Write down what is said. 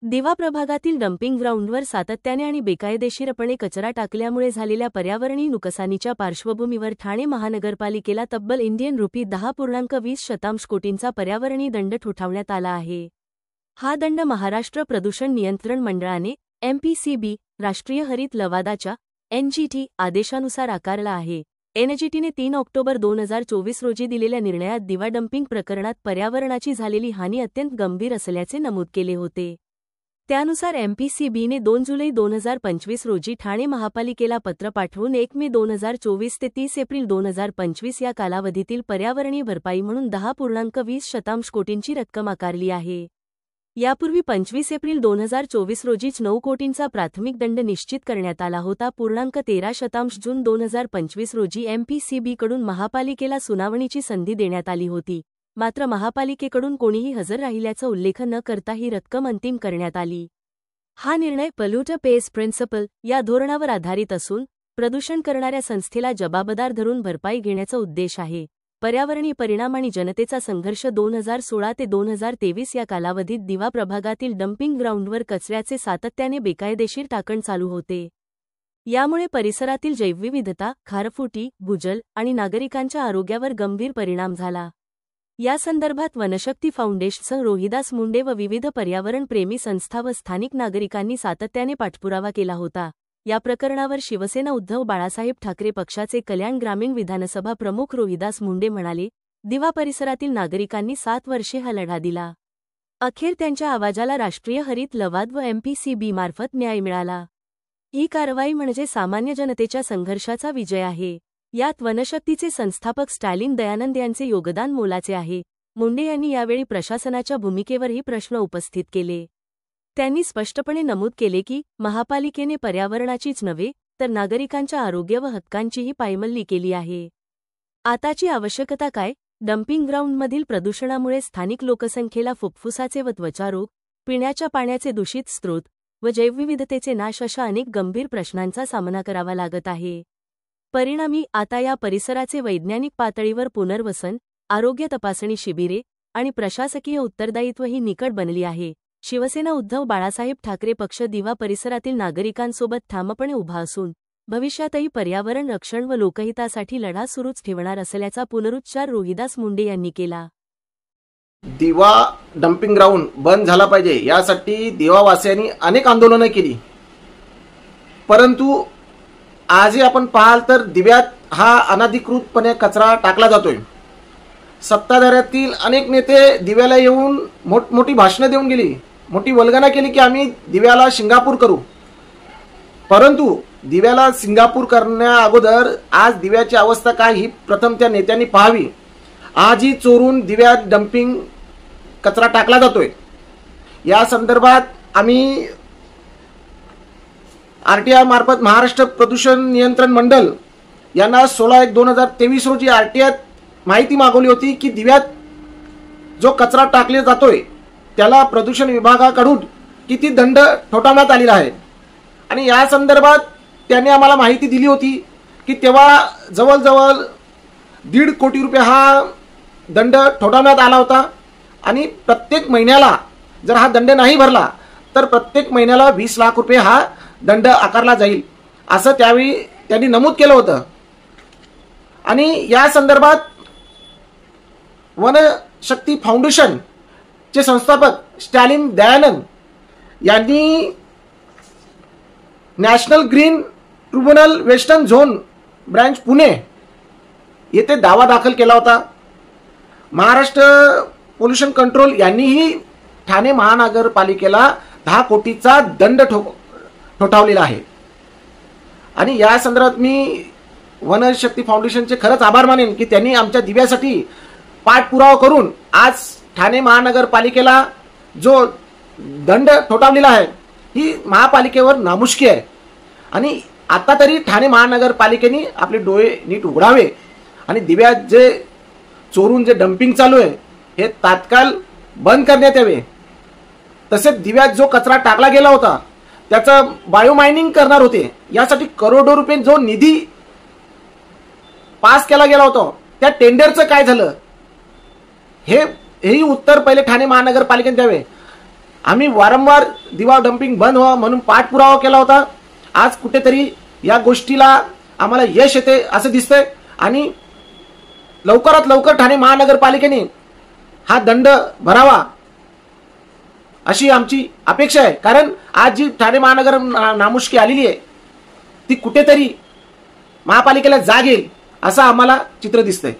दिवा प्रभागातील डम्पिंग ग्राउंडवर सातत्याने आणि बेकायदेशीरपणे कचरा टाकल्यामुळे झालेल्या पर्यावरणीय नुकसानीच्या पार्श्वभूमीवर ठाणे महानगरपालिकेला तब्बल ₹10.20 कोटींचा पर्यावरणीय दंड ठोठावण्यात आला आहे। हा दंड महाराष्ट्र प्रदूषण नियंत्रण मंडळाने MPCB राष्ट्रीय हरित लवादाच्या NGT आदेशानुसार आकारला आहे। NGTने 3 ऑक्टोबर 2024 रोजी दिलेल्या निर्णयात दिवा डम्पिंग प्रकरणात पर्यावरणाची झालेली हानी अत्यंत गंभीर असल्याचे नमूद केले होते। त्यानुसार MPCBने 2 जुलै 2025 रोजी ठाणे महापालिकेला पत्र पाठवून 1 मे 2024 ते 30 एप्रिल 2025 या कालावधीतील पर्यावरणीय भरपाई म्हणून ₹10.20 कोटींची रक्कम आकारली आहे। यापूर्वी 25 एप्रिल 2024 रोजीच 9 कोटींचा प्राथमिक दंड निश्चित करण्यात आला होता। .13 जून 2025 रोजी MPCBकडून महापालिकेला सुनावणीची संधी देण्यात आली होती, मात्र महापालिकेकडून कोणीही हजर राहिल्याचा उल्लेख न करता ही रक्कम अंतिम करण्यात आली। हा निर्णय पोल्युटर पेज प्रिन्सिपल या धोरणावर आधारित असून प्रदूषण करणाऱ्या संस्थेला जबाबदार धरून भरपाई घेण्याचा उद्देश आहे। पर्यावरणीय परिणाम आणि जनतेचा संघर्ष 2016 ते 2023 या कालावधीत दिवा प्रभागातील डम्पिंग ग्राउंडवर कचऱ्याचे सातत्याने बेकायदेशीर टाकण चालू होते। यामुळे परिसरातील जैवविविधता, खारफुटी, भूजल आणि नागरिकांच्या आरोग्यावर गंभीर परिणाम झाला। या संदर्भात वनशक्ती फाउंडेशनसह रोहिदास मुंडे व विविध पर्यावरणप्रेमी संस्था व स्थानिक नागरिकांनी सातत्याने पाठपुरावा केला होता। या प्रकरणावर शिवसेना उद्धव बाळासाहेब ठाकरे पक्षाचे कल्याण ग्रामीण विधानसभा प्रमुख रोहिदास मुंडे म्हणाले, दिवा परिसरातील नागरिकांनी 7 वर्षे हा लढा दिला। अखेर त्यांच्या आवाजाला राष्ट्रीय हरित लवाद व MPCB मार्फत न्याय मिळाला। ही कारवाई म्हणजे सामान्य जनतेच्या संघर्षाचा विजय आहे। यात वनशक्तीचे संस्थापक स्टॅलिन दयानंद यांचे योगदान मोलाचे आहे। मुंडे यांनी यावेळी प्रशासनाच्या भूमिकेवरही प्रश्न उपस्थित केले। त्यांनी स्पष्टपणे नमूद केले की महापालिकेने पर्यावरणाचीच नव्हे तर नागरिकांच्या आरोग्य व हक्कांचीही पायमल्ली केली आहे। आताची आवश्यकता काय? डम्पिंग ग्राउंडमधील प्रदूषणामुळे स्थानिक लोकसंख्येला फुफ्फुसाचे व त्वचारोग, पिण्याच्या पाण्याचे दूषित स्रोत व जैवविविधतेचे नाश अशा अनेक गंभीर प्रश्नांचा सामना करावा लागत आहे। परिणामी आता या परिसराचे वैज्ञानिक पातळीवर पुनर्वसन, आरोग्य तपासणी शिबिरे आणि प्रशासकीय उत्तरदायित्वही निकट बनली आहे। शिवसेना उद्धव बाळासाहेब ठाकरे पक्ष दिवा परिसरातील नागरिकांसोबत ठामपणे उभा असून भविष्यातही पर्यावरण रक्षण व लोकहितासाठी लढा सुरूच ठेवणार असल्याचा पुनरुच्चार रोहिदास मुंडे यांनी केला। दिवा डम्पिंग ग्राउंड बंद झाला पाहिजे यासाठी दिवावासियांनी अनेक आंदोलनं केली, परंतु आजही आपण पाहाल तर दिव्यात हा अनधिकृतपणे कचरा टाकला जातोय। सत्ताधाऱ्यातील अनेक नेते दिव्याला येऊन मोठी भाषणं देऊन गेली, मोठी वल्गना केली की आम्ही दिव्याला सिंगापूर करू, परंतु दिव्याला सिंगापूर करण्या अगोदर आज दिव्याची अवस्था काय ही प्रथम त्या नेत्यांनी पाहावी। आजही चोरून दिव्यात डम्पिंग कचरा टाकला जातोय। या संदर्भात आम्ही RTI मार्फत महाराष्ट्र प्रदूषण नियंत्रण मंडळ यांना 16/1/2023 रोजी RTI माहिती मागवली होती की दिव्यात जो कचरा टाकले जातोय त्याला प्रदूषण विभागाकडून किती दंड ठोठावण्यात आलेला आहे। आणि या संदर्भात त्यांनी आम्हाला माहिती दिली होती की तेव्हा जवळजवळ ₹1.5 कोटी हा दंड ठोठावण्यात आला होता आणि प्रत्येक महिन्याला जर हा दंड नाही भरला तर प्रत्येक महिन्याला ₹20 लाख हा दंड आकारला जाईल असं त्यावेळी त्यांनी नमूद केलं होतं। आणि या संदर्भात वनशक्ती फाउंडेशन चे संस्थापक स्टॅलिन दयानंद यांनी national green tribunal western zone branch Pune येथे दावा दाखल केला होता। महाराष्ट्र पोल्युशन कंट्रोल यांनीही ठाणे महानगरपालिकेला 10 कोटीचा दंड ठोठावलेला आहे। आणि या संदर्भात मी वनशक्ती फाउंडेशनचे खरंच आभार मानेन की त्यांनी आमच्या दिव्यासाठी पाठपुरावा करून आज ठाणे महानगरपालिकेला जो दंड ठोठावलेला आहे ही महापालिकेवर नामुष्की आहे। आणि आता तरी ठाणे महानगरपालिकेने आपले डोळे नीट उघडावे आणि दिव्यात जे चोरून जे डम्पिंग चालू आहे हे तात्काळ बंद करण्यात यावे। तसेच दिव्यात जो कचरा टाकला गेला होता त्याचं बायोमायनिंग करणार होते, यासाठी करोडो रुपये जो निधी पास केला गेला होता त्या टेंडरचं काय झालं हेही उत्तर पहिले ठाणे महानगरपालिकेने द्यावे। आम्ही वारंवार दिवा डम्पिंग बंद व्हावं म्हणून पाठपुरावा केला होता. आज कुठेतरी या गोष्टीला आम्हाला यश येते असं दिसतंय आणि लवकरात लवकर ठाणे महानगरपालिकेने हा दंड भरावा अशी आमची अपेक्षा आहे. कारण आज जी ठाणे महानगर नामुष्की आलेली आहे ती कुठेतरी महापालिकेला जाग येईल असं आम्हाला चित्र दिसतंय.